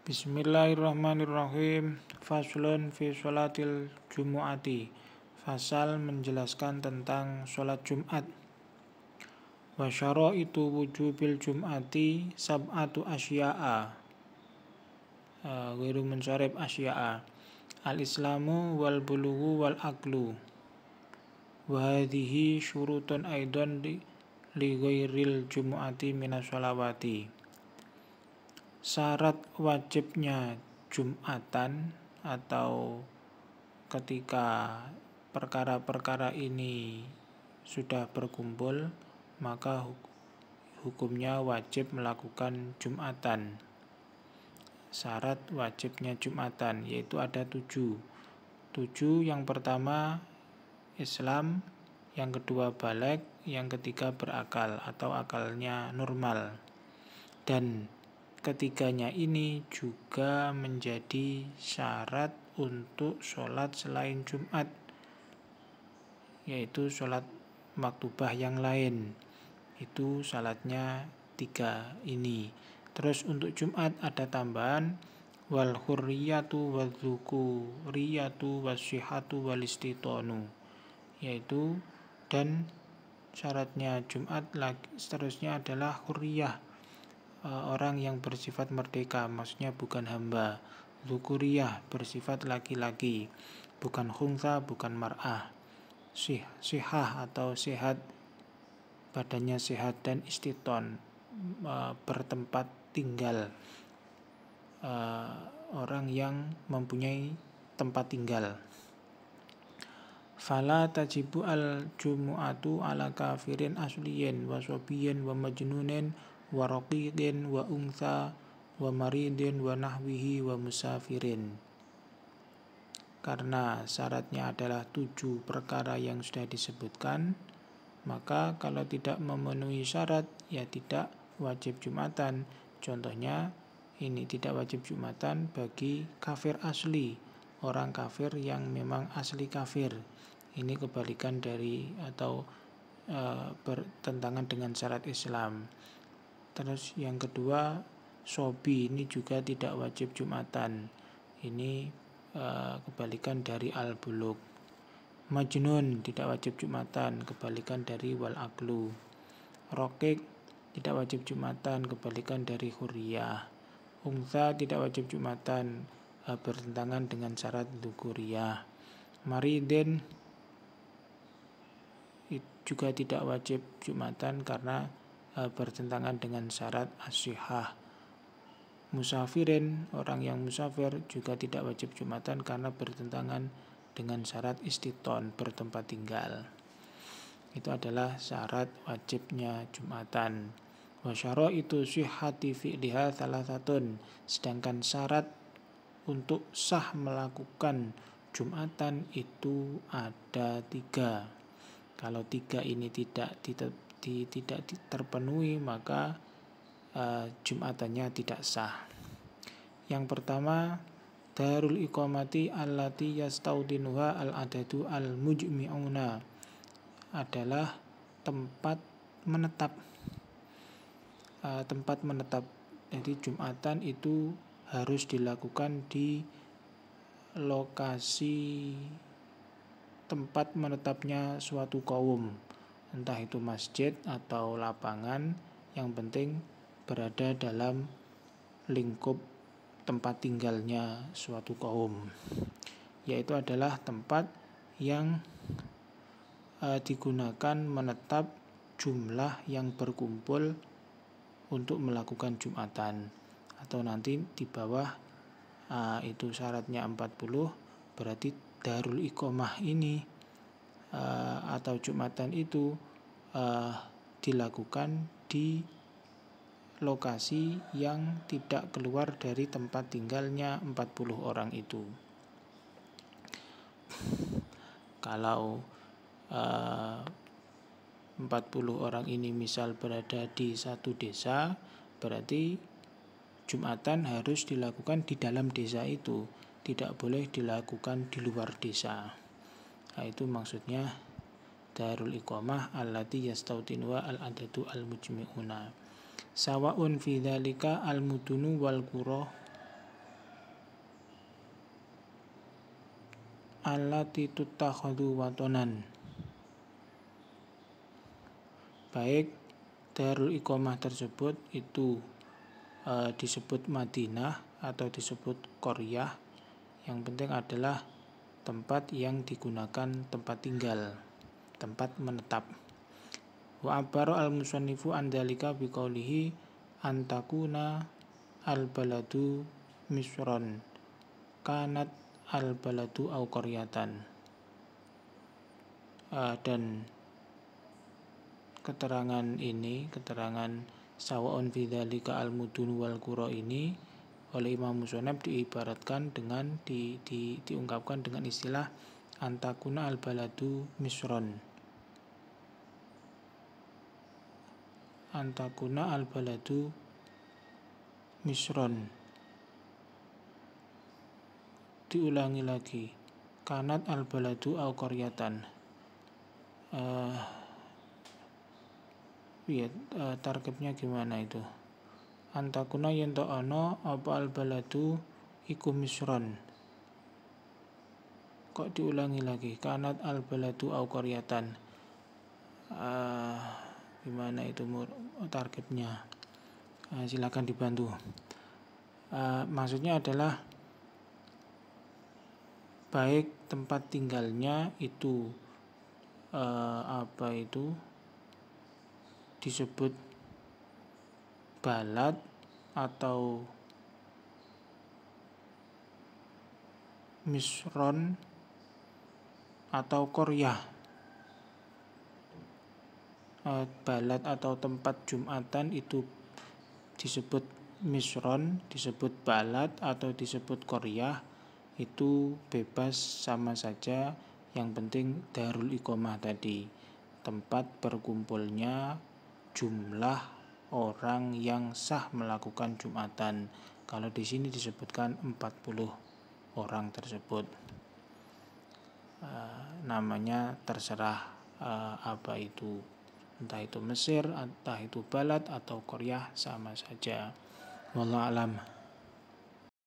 Bismillahirrahmanirrahim. Faslun fi sholatil jumu'ati. Fasal menjelaskan tentang sholat Jumat. Wa syaraitu wujubil jum'ati sab'atu asya'a. Ghairu munsharif asya'a. Al-islamu wal bulughu wal aqlu. Wa hadhihi syurutun aidan li ghairil jumu'ati minas sholawati. Syarat wajibnya Jumatan atau ketika perkara-perkara ini sudah berkumpul, maka hukumnya wajib melakukan Jumatan. Syarat wajibnya Jumatan yaitu ada 7. Yang pertama Islam, yang kedua baligh, yang ketiga berakal atau akalnya normal. Dan ketiganya ini juga menjadi syarat untuk sholat selain Jumat, yaitu sholat maktubah yang lain. Itu syaratnya 3 ini. Terus untuk Jumat ada tambahan wal hurriyatu wal dzukuriyatu wasyihatu wal istitonu, yaitu dan syaratnya Jumat seterusnya adalah hurriyah, orang yang bersifat merdeka, maksudnya bukan hamba. Dzukuriyah bersifat laki-laki, bukan khunsa, bukan mar'ah. Sihah atau sehat, badannya sehat. Dan istiton, bertempat tinggal, orang yang mempunyai tempat tinggal. Fala tajibu al-jumu'atu ala kafirin asliyin wa sobiyin wa majnunin wa raqiqin wa untha wa maridin wa nahwihi wa musafirin. Karena syaratnya adalah 7 perkara yang sudah disebutkan, maka kalau tidak memenuhi syarat ya tidak wajib Jumatan. Contohnya ini tidak wajib Jumatan bagi kafir asli, orang kafir yang memang asli kafir. Ini kebalikan dari atau bertentangan dengan syarat Islam. Terus yang kedua, sobi ini juga tidak wajib Jumatan. Ini kebalikan dari al-bulugh. Majnun tidak wajib Jumatan, kebalikan dari wal aqlu. Raqiq tidak wajib Jumatan, kebalikan dari hurriyah. Untha tidak wajib Jumatan, bertentangan dengan syarat dzukuriyah. Maridin juga tidak wajib Jumatan karena bertentangan dengan syarat as-sihah. Musafirin, orang yang musafir juga tidak wajib Jumatan karena bertentangan dengan syarat istiton, bertempat tinggal. Itu adalah syarat wajibnya Jumatan. Wa syaraitu sihhati fi'liha thalathatun. Sedangkan syarat untuk sah melakukan Jumatan itu ada 3. Kalau 3 ini tidak terpenuhi, maka Jumatannya tidak sah. Yang pertama, darul iqamati allati yastaudinuha al-adadu al-mujmi'una, adalah tempat menetap. Jadi Jumatan itu harus dilakukan di lokasi tempat menetapnya suatu kaum, entah itu masjid atau lapangan, yang penting berada dalam lingkup tempat tinggalnya suatu kaum, yaitu adalah tempat yang digunakan menetap jumlah yang berkumpul untuk melakukan Jumatan. Atau nanti di bawah itu syaratnya 40, berarti darul iqamah ini atau Jumatan itu dilakukan di lokasi yang tidak keluar dari tempat tinggalnya 40 orang itu. Kalau 40 orang ini misal berada di satu desa, berarti Jumatan harus dilakukan di dalam desa itu, tidak boleh dilakukan di luar desa. Nah, itu maksudnya darul iqamah allati yastautinuha al-adadu al-mujmi'una. Sawaun fi dzalika al-mudunu wal qura allati tuttakhadhu watonan. Baik darul iqamah tersebut itu disebut Madinah atau disebut Qaryah, yang penting adalah tempat yang digunakan tempat tinggal, tempat menetap. Wa abara al-musannifu an dzalika biqaulihi antakuna al-baladu misron kanat al-baladu au qaryatan. Dan keterangan ini, keterangan sawa'un fi dzalika al-mudun wal qura ini oleh Imam Musonab diibaratkan dengan diungkapkan dengan istilah antakuna al-baladu misron. Antakuna al-baladu misron. Diulangi lagi. Kanat al-baladu au qaryatan. Tarkibnya gimana itu? Antakuna yen to ana apa al-baladu iku misron. Kok diulangi lagi? Kanat al-baladu au qaryatan. Gimana itu tarkibnya? Silakan dibantu. Maksudnya adalah baik tempat tinggalnya itu disebut balad atau misron atau qaryah. Balad atau tempat jumatan itu disebut misron, disebut balad atau disebut qaryah, itu bebas sama saja, yang penting darul iqamah tadi, tempat berkumpulnya jumlah orang yang sah melakukan jumatan. Kalau di sini disebutkan 40 orang tersebut. Namanya terserah apa itu, entah itu Mesir, entah itu balad atau qaryah, sama saja. Wallahu a'lam.